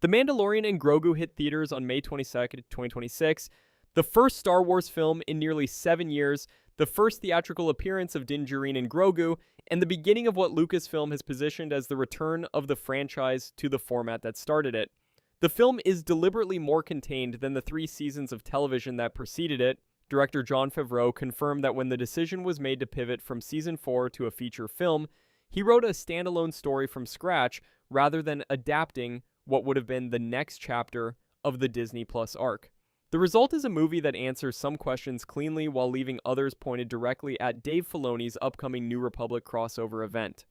The Mandalorian and Grogu hit theaters on May 22nd, 2026, the first Star Wars film in nearly 7 years, the first theatrical appearance of Din Djarin and Grogu, and the beginning of what Lucasfilm has positioned as the return of the franchise to the format that started it. The film is deliberately more contained than the 3 seasons of television that preceded it. Director Jon Favreau confirmed that when the decision was made to pivot from Season 4 to a feature film, he wrote a standalone story from scratch rather than adapting what would have been the next chapter of the Disney Plus arc. The result is a movie that answers some questions cleanly while leaving others pointed directly at Dave Filoni's upcoming New Republic crossover event.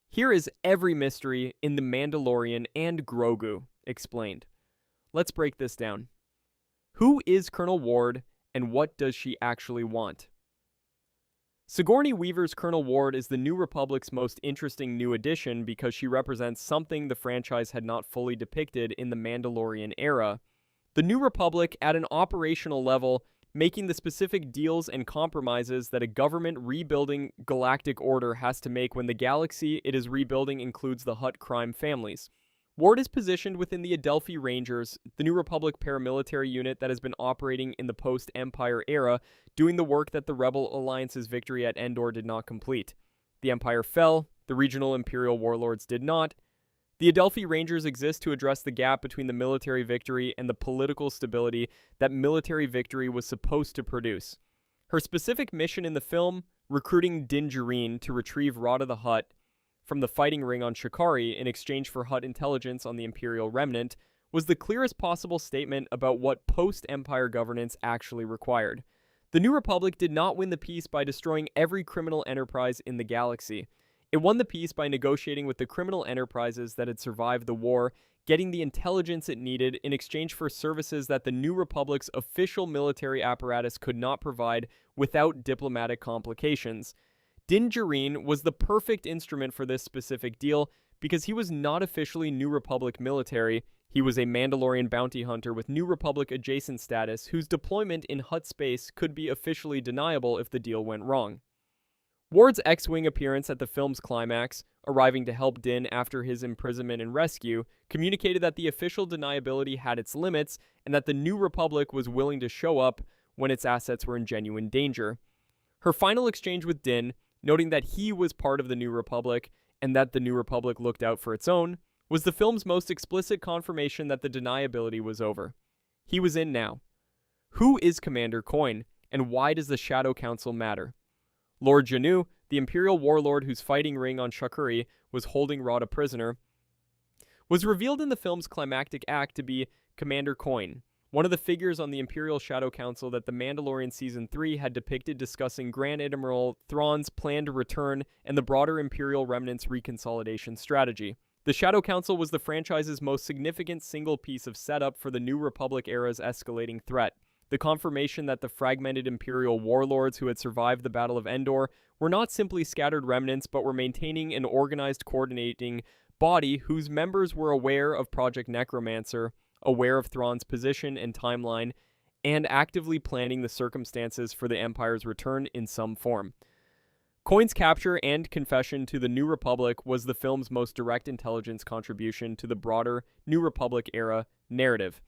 Here is every mystery in The Mandalorian and Grogu explained. Let's break this down. Who is Colonel Ward, and what does she actually want? Sigourney Weaver's Colonel Ward is the New Republic's most interesting new addition because she represents something the franchise had not fully depicted in the Mandalorian era. The New Republic, at an operational level, making the specific deals and compromises that a government rebuilding galactic order has to make when the galaxy it is rebuilding includes the Hutt crime families. Ward is positioned within the Adelphi Rangers, the New Republic paramilitary unit that has been operating in the post-Empire era, doing the work that the Rebel Alliance's victory at Endor did not complete. The Empire fell, the regional Imperial warlords did not. The Adelphi Rangers exist to address the gap between the military victory and the political stability that military victory was supposed to produce. Her specific mission in the film, recruiting Din Djarin to retrieve Rada the Hutt from the fighting ring on Shikari in exchange for Hutt intelligence on the Imperial remnant, was the clearest possible statement about what post-Empire governance actually required. The New Republic did not win the peace by destroying every criminal enterprise in the galaxy. It won the peace by negotiating with the criminal enterprises that had survived the war, getting the intelligence it needed in exchange for services that the New Republic's official military apparatus could not provide without diplomatic complications. Din Djarin was the perfect instrument for this specific deal because he was not officially New Republic military. He was a Mandalorian bounty hunter with New Republic adjacent status whose deployment in Hutt space could be officially deniable if the deal went wrong. Ward's X-Wing appearance at the film's climax, arriving to help Din after his imprisonment and rescue, communicated that the official deniability had its limits and that the New Republic was willing to show up when its assets were in genuine danger. Her final exchange with Din, noting that he was part of the New Republic and that the New Republic looked out for its own, was the film's most explicit confirmation that the deniability was over. He was in now. Who is Commander Coin, and why does the Shadow Council matter? Lord Janu, the Imperial warlord whose fighting ring on Shakuri was holding Rada prisoner, was revealed in the film's climactic act to be Commander Coin, one of the figures on the Imperial Shadow Council that The Mandalorian Season 3 had depicted discussing Grand Admiral Thrawn's planned return and the broader Imperial remnants reconsolidation strategy. The Shadow Council was the franchise's most significant single piece of setup for the New Republic era's escalating threat. The confirmation that the fragmented Imperial warlords who had survived the Battle of Endor were not simply scattered remnants but were maintaining an organized, coordinating body whose members were aware of Project Necromancer, aware of Thrawn's position and timeline, and actively planning the circumstances for the Empire's return in some form. Coin's capture and confession to the New Republic was the film's most direct intelligence contribution to the broader New Republic era narrative.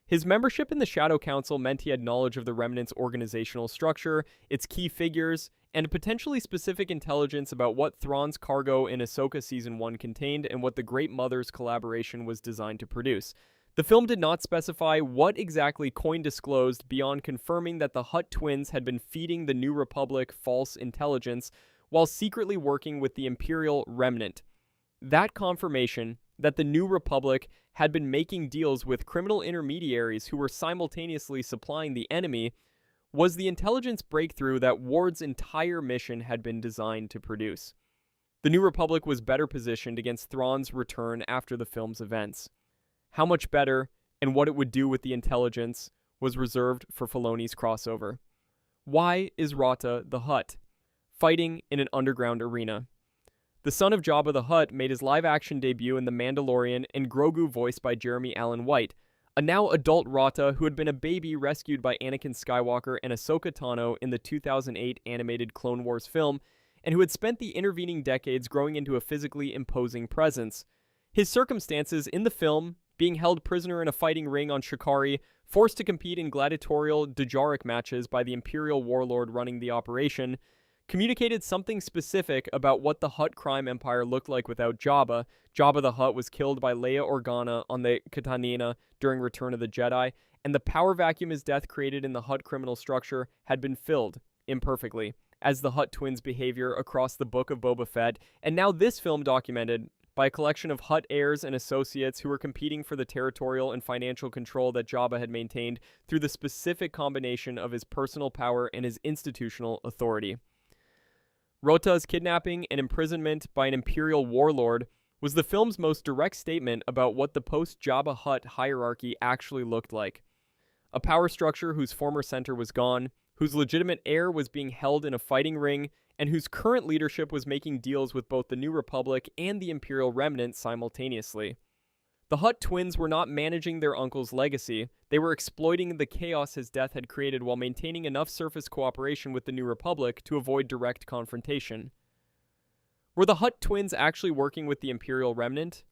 His membership in the Shadow Council meant he had knowledge of the Remnant's organizational structure, its key figures, and potentially specific intelligence about what Thrawn's cargo in Ahsoka Season 1 contained and what the Great Mother's collaboration was designed to produce. The film did not specify what exactly Coin disclosed beyond confirming that the Hutt twins had been feeding the New Republic false intelligence while secretly working with the Imperial Remnant. That confirmation that the New Republic had been making deals with criminal intermediaries who were simultaneously supplying the enemy was the intelligence breakthrough that Ward's entire mission had been designed to produce. The New Republic was better positioned against Thrawn's return after the film's events. How much better, and what it would do with the intelligence, was reserved for Filoni's crossover. Why is Rata the Hutt fighting in an underground arena? The son of Jabba the Hutt made his live-action debut in The Mandalorian and Grogu voiced by Jeremy Allen White, a now adult Rata who had been a baby rescued by Anakin Skywalker and Ahsoka Tano in the 2008 animated Clone Wars film, and who had spent the intervening decades growing into a physically imposing presence. His circumstances in the film being held prisoner in a fighting ring on Shikari, forced to compete in gladiatorial Dajaric matches by the Imperial warlord running the operation, communicated something specific about what the Hutt crime empire looked like without Jabba. Jabba the Hutt was killed by Leia Organa on the Katanina during Return of the Jedi, and the power vacuum his death created in the Hutt criminal structure had been filled, imperfectly, as the Hutt twins' behavior across the Book of Boba Fett, and now this film documented by a collection of Hutt heirs and associates who were competing for the territorial and financial control that Jabba had maintained through the specific combination of his personal power and his institutional authority. Rota's kidnapping and imprisonment by an Imperial warlord was the film's most direct statement about what the post-Jabba Hutt hierarchy actually looked like. A power structure whose former center was gone, whose legitimate heir was being held in a fighting ring, and whose current leadership was making deals with both the New Republic and the Imperial remnants simultaneously. The Hutt twins were not managing their uncle's legacy, they were exploiting the chaos his death had created while maintaining enough surface cooperation with the New Republic to avoid direct confrontation. Were the Hutt twins actually working with the Imperial remnant?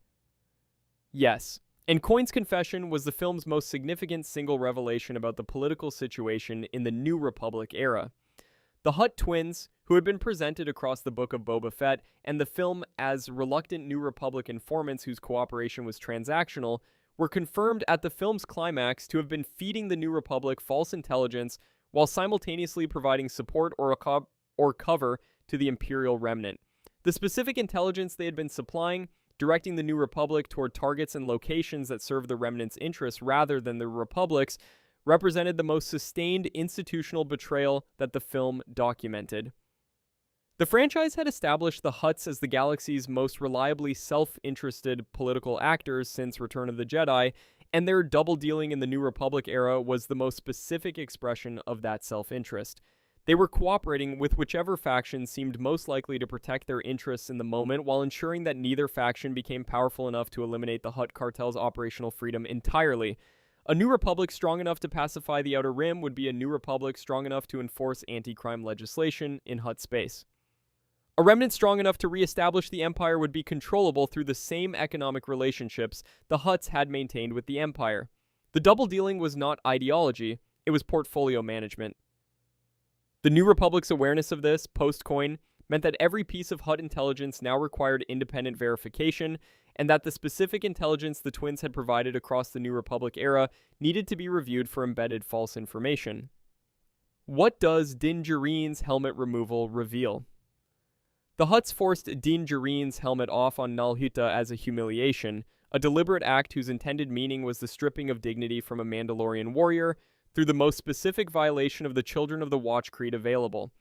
Yes, and Coin's confession was the film's most significant single revelation about the political situation in the New Republic era. The Hutt twins, who had been presented across the Book of Boba Fett and the film as reluctant New Republic informants whose cooperation was transactional, were confirmed at the film's climax to have been feeding the New Republic false intelligence while simultaneously providing support or cover to the Imperial remnant. The specific intelligence they had been supplying, directing the New Republic toward targets and locations that served the remnant's interests rather than the Republic's, represented the most sustained institutional betrayal that the film documented. The franchise had established the Hutts as the galaxy's most reliably self-interested political actors since Return of the Jedi, and their double-dealing in the New Republic era was the most specific expression of that self-interest. They were cooperating with whichever faction seemed most likely to protect their interests in the moment while ensuring that neither faction became powerful enough to eliminate the Hutt cartel's operational freedom entirely. A New Republic strong enough to pacify the Outer Rim would be a New Republic strong enough to enforce anti-crime legislation in Hutt space. A remnant strong enough to re-establish the Empire would be controllable through the same economic relationships the Hutts had maintained with the Empire. The double-dealing was not ideology, it was portfolio management. The New Republic's awareness of this, post-coin, meant that every piece of Hutt intelligence now required independent verification, and that the specific intelligence the twins had provided across the New Republic era needed to be reviewed for embedded false information. What does Din Djarin's helmet removal reveal? The Hutts forced Din Djarin's helmet off on Nal Hutta as a humiliation, a deliberate act whose intended meaning was the stripping of dignity from a Mandalorian warrior through the most specific violation of the Children of the Watch creed available.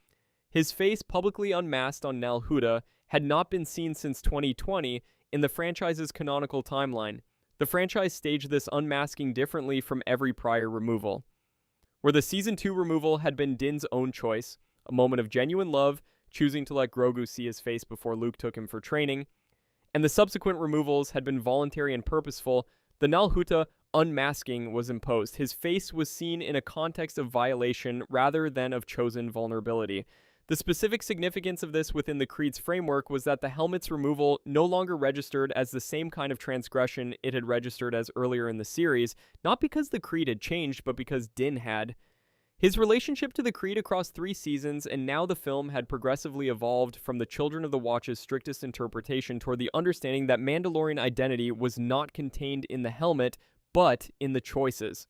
His face publicly unmasked on Nal Hutta had not been seen since 2020 in the franchise's canonical timeline. The franchise staged this unmasking differently from every prior removal. Where the Season 2 removal had been Din's own choice, a moment of genuine love, choosing to let Grogu see his face before Luke took him for training, and the subsequent removals had been voluntary and purposeful, the Nal Hutta unmasking was imposed. His face was seen in a context of violation rather than of chosen vulnerability. The specific significance of this within the Creed's framework was that the helmet's removal no longer registered as the same kind of transgression it had registered as earlier in the series, not because the Creed had changed, but because Din had. His relationship to the Creed across 3 seasons and now the film had progressively evolved from the Children of the Watch's strictest interpretation toward the understanding that Mandalorian identity was not contained in the helmet, but in the choices.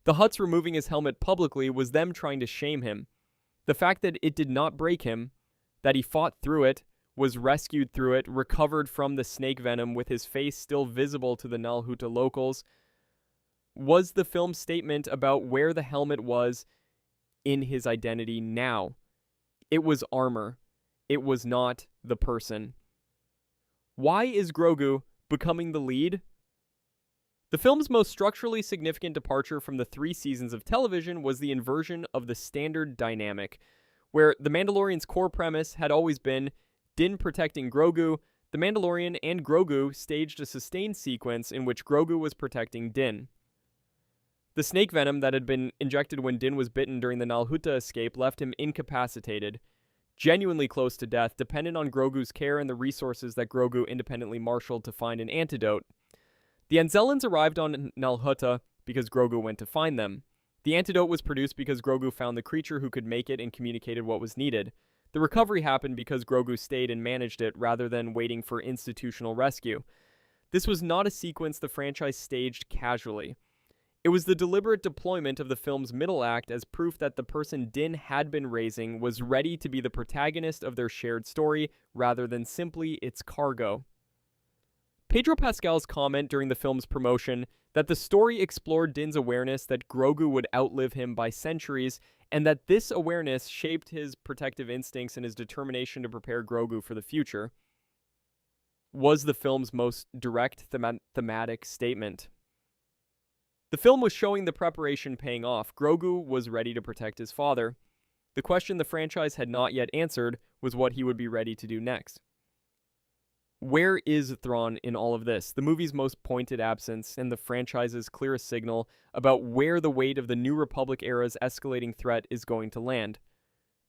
The Hutts removing his helmet publicly was them trying to shame him. The fact that it did not break him, that he fought through it, was rescued through it, recovered from the snake venom with his face still visible to the Nal Hutta locals, was the film's statement about where the helmet was in his identity now. It was armor. It was not the person. Why is Grogu becoming the lead? The film's most structurally significant departure from the 3 seasons of television was the inversion of the standard dynamic, where The Mandalorian's core premise had always been Din protecting Grogu. The Mandalorian and Grogu staged a sustained sequence in which Grogu was protecting Din. The snake venom that had been injected when Din was bitten during the Nal Hutta escape left him incapacitated, genuinely close to death, dependent on Grogu's care and the resources that Grogu independently marshaled to find an antidote. The Anzellans arrived on Nalhutta because Grogu went to find them. The antidote was produced because Grogu found the creature who could make it and communicated what was needed. The recovery happened because Grogu stayed and managed it rather than waiting for institutional rescue. This was not a sequence the franchise staged casually. It was the deliberate deployment of the film's middle act as proof that the person Din had been raising was ready to be the protagonist of their shared story rather than simply its cargo. Pedro Pascal's comment during the film's promotion that the story explored Din's awareness that Grogu would outlive him by centuries, and that this awareness shaped his protective instincts and his determination to prepare Grogu for the future, was the film's most direct thematic statement. The film was showing the preparation paying off. Grogu was ready to protect his father. The question the franchise had not yet answered was what he would be ready to do next. Where is Thrawn in all of this? The movie's most pointed absence and the franchise's clearest signal about where the weight of the New Republic era's escalating threat is going to land.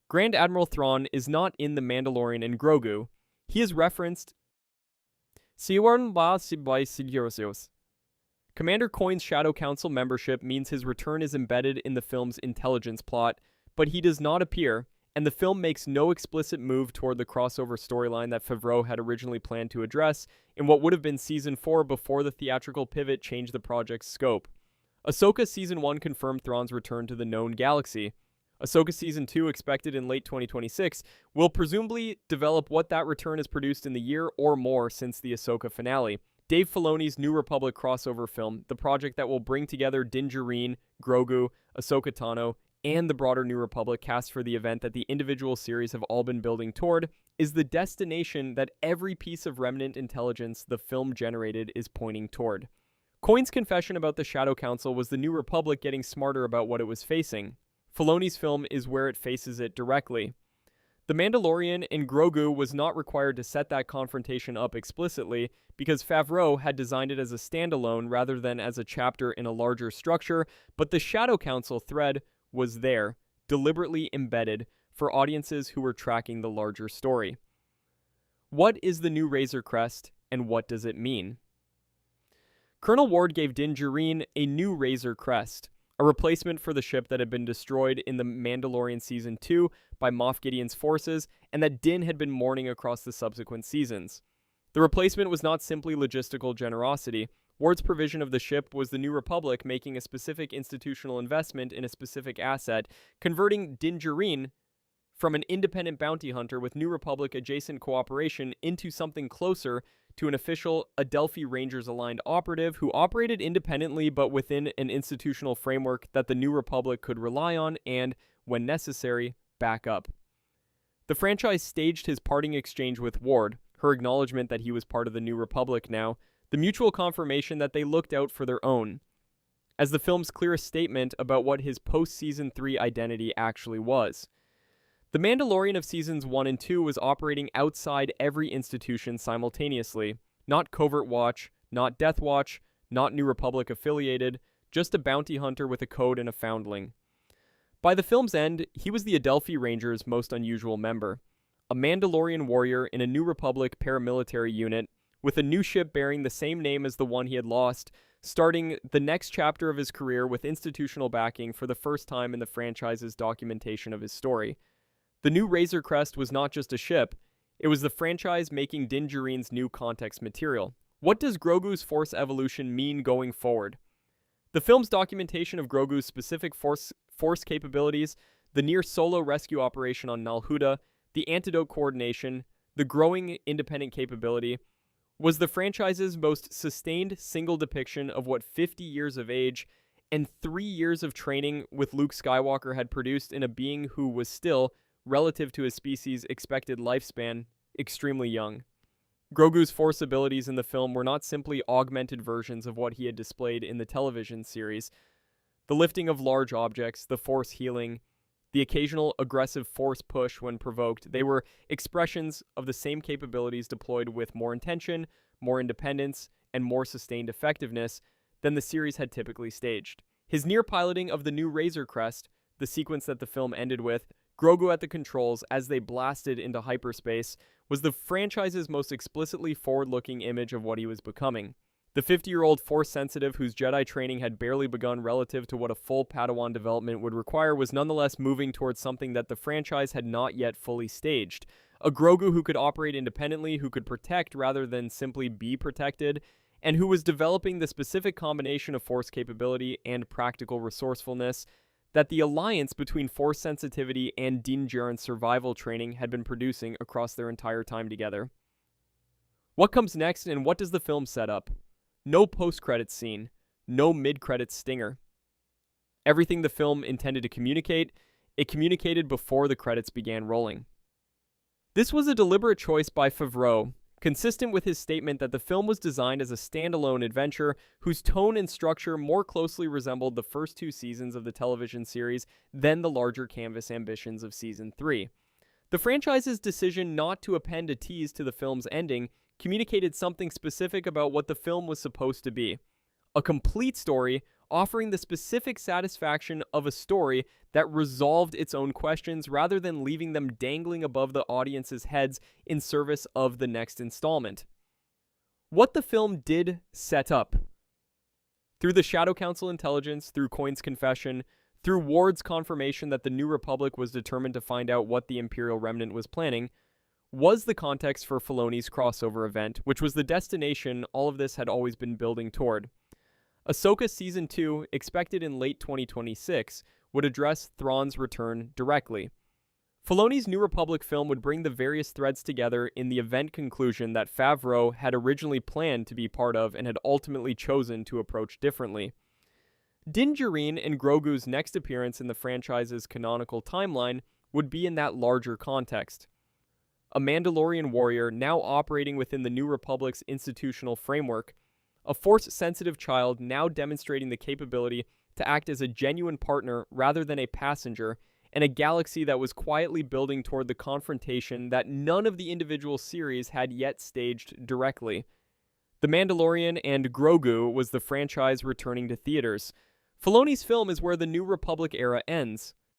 Grand Admiral Thrawn is not in The Mandalorian and Grogu. He is referenced. Commander Coin's Shadow Council membership means his return is embedded in the film's intelligence plot, but he does not appear, and the film makes no explicit move toward the crossover storyline that Favreau had originally planned to address in what would have been Season 4 before the theatrical pivot changed the project's scope. Ahsoka Season 1 confirmed Thrawn's return to the known galaxy. Ahsoka Season 2, expected in late 2026, will presumably develop what that return has produced in the year or more since the Ahsoka finale. Dave Filoni's New Republic crossover film, the project that will bring together Din Djarin, Grogu, Ahsoka Tano, and the broader New Republic cast for the event that the individual series have all been building toward, is the destination that every piece of remnant intelligence the film generated is pointing toward. Coin's confession about the Shadow Council was the New Republic getting smarter about what it was facing. Filoni's film is where it faces it directly. The Mandalorian and Grogu was not required to set that confrontation up explicitly because Favreau had designed it as a standalone rather than as a chapter in a larger structure, but the Shadow Council thread was there, deliberately embedded, for audiences who were tracking the larger story. What is the new Razor Crest, and what does it mean? Colonel Ward gave Din Djarin a new Razor Crest, a replacement for the ship that had been destroyed in The Mandalorian Season 2 by Moff Gideon's forces, and that Din had been mourning across the subsequent seasons. The replacement was not simply logistical generosity. Ward's provision of the ship was the New Republic making a specific institutional investment in a specific asset, converting Din Djarin from an independent bounty hunter with New Republic adjacent cooperation into something closer to an official Adelphi Rangers-aligned operative who operated independently but within an institutional framework that the New Republic could rely on and, when necessary, back up. The franchise staged his parting exchange with Ward, her acknowledgement that he was part of the New Republic now, the mutual confirmation that they looked out for their own, as the film's clearest statement about what his post-Season 3 identity actually was. The Mandalorian of Seasons 1 and 2 was operating outside every institution simultaneously, not Covert Watch, not Death Watch, not New Republic affiliated, just a bounty hunter with a code and a foundling. By the film's end, he was the Adelphi Rangers' most unusual member, a Mandalorian warrior in a New Republic paramilitary unit, with a new ship bearing the same name as the one he had lost, starting the next chapter of his career with institutional backing for the first time in the franchise's documentation of his story. The new Razor Crest was not just a ship, it was the franchise making Din Djarin's new context material. What does Grogu's Force evolution mean going forward? The film's documentation of Grogu's specific Force capabilities, the near-solo rescue operation on Nalhutta, the antidote coordination, the growing independent capability, was the franchise's most sustained single depiction of what 50 years of age and 3 years of training with Luke Skywalker had produced in a being who was still, relative to his species' expected lifespan, extremely young. Grogu's Force abilities in the film were not simply augmented versions of what he had displayed in the television series. The lifting of large objects, the Force healing, the occasional aggressive Force push when provoked, they were expressions of the same capabilities deployed with more intention, more independence, and more sustained effectiveness than the series had typically staged. His near piloting of the new Razor Crest, the sequence that the film ended with, Grogu at the controls as they blasted into hyperspace, was the franchise's most explicitly forward-looking image of what he was becoming. The 50-year-old Force-sensitive whose Jedi training had barely begun relative to what a full Padawan development would require was nonetheless moving towards something that the franchise had not yet fully staged. A Grogu who could operate independently, who could protect rather than simply be protected, and who was developing the specific combination of Force capability and practical resourcefulness that the alliance between Force sensitivity and Din Djarin's survival training had been producing across their entire time together. What comes next, and what does the film set up? No post-credits scene, no mid-credits stinger. Everything the film intended to communicate, it communicated before the credits began rolling. This was a deliberate choice by Favreau, consistent with his statement that the film was designed as a standalone adventure whose tone and structure more closely resembled the first two seasons of the television series than the larger canvas ambitions of Season 3. The franchise's decision not to append a tease to the film's ending communicated something specific about what the film was supposed to be. A complete story offering the specific satisfaction of a story that resolved its own questions rather than leaving them dangling above the audience's heads in service of the next installment. What the film did set up, through the Shadow Council intelligence, through Coin's confession, through Ward's confirmation that the New Republic was determined to find out what the Imperial Remnant was planning, was the context for Filoni's crossover event, which was the destination all of this had always been building toward. Ahsoka Season 2, expected in late 2026, would address Thrawn's return directly. Filoni's New Republic film would bring the various threads together in the event conclusion that Favreau had originally planned to be part of and had ultimately chosen to approach differently. Din Djarin and Grogu's next appearance in the franchise's canonical timeline would be in that larger context. A Mandalorian warrior now operating within the New Republic's institutional framework, a Force-sensitive child now demonstrating the capability to act as a genuine partner rather than a passenger, and a galaxy that was quietly building toward the confrontation that none of the individual series had yet staged directly. The Mandalorian and Grogu was the franchise returning to theaters. Filoni's film is where the New Republic era ends.